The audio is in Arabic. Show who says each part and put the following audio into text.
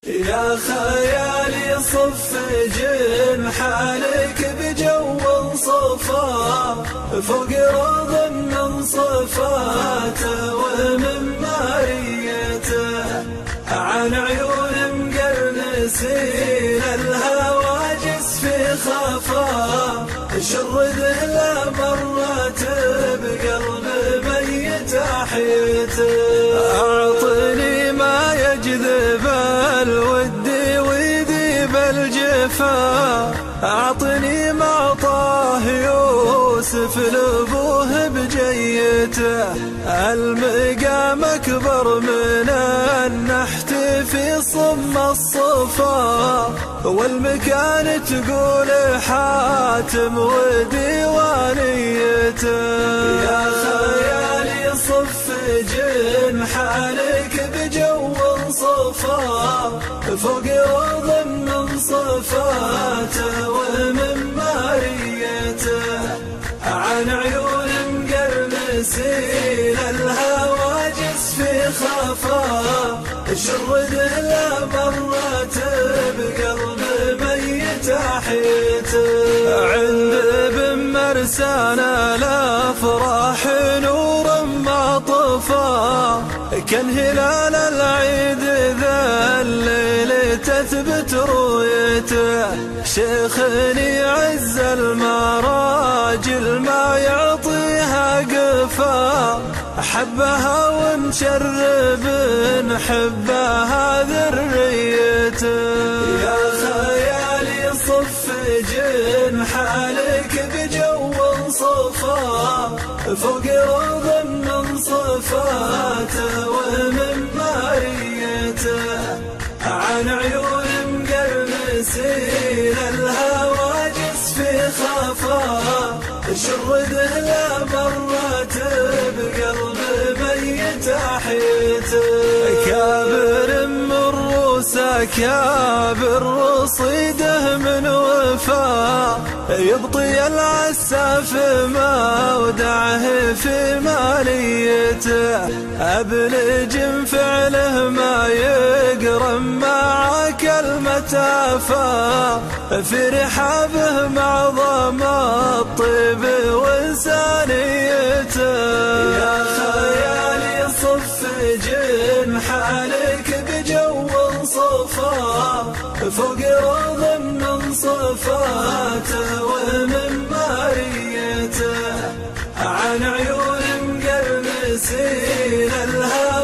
Speaker 1: يا خيالي صف جنحانك بجو صفا فوق روض من صفاته ومن ماريته عن عيون مقرنسين الهواجس في خفا شرد له مرات بقلب ميت احيته اعطني ما يجذب الود ويذيب الجفا اعطني ما طاه يوسف لابوه بجيته المقام اكبر من النحت في صم الصفا والمكان تقول حاتم وديوانيته يا خيالي صف جنحانك بجو صفا فوق روض من صفاته ومن ماريته عن عيون مقرنسين الهواجس في خفا شرد له مرات بقلب ميت احيته عند ابن مرسان الافراح نور ما طفى كان هلال العيد ذا الليل تثبت رؤيته شيخني عز المراجل ما يعطيها قفا حبها ونشرب نحبها ذريته يا خيالي صف جنحانك بجو صفا فوق روض من صفاته ومن ماريته عن عيون مقرنسين الهواجس في خفا شرد له مرات بقلب ميت احيته كابر من روسه كابر رصيده من وفا يبطي العساف ما ودعه في ماليته أبلج فعله ما يقرم مع كلمة أفا في رحابه معظم الطيب وإنسانيته يا خيالي صف جنحانك بجو صفا فوق روض من صفاته ومن ماريته عن عيون مقرنسين الهواجس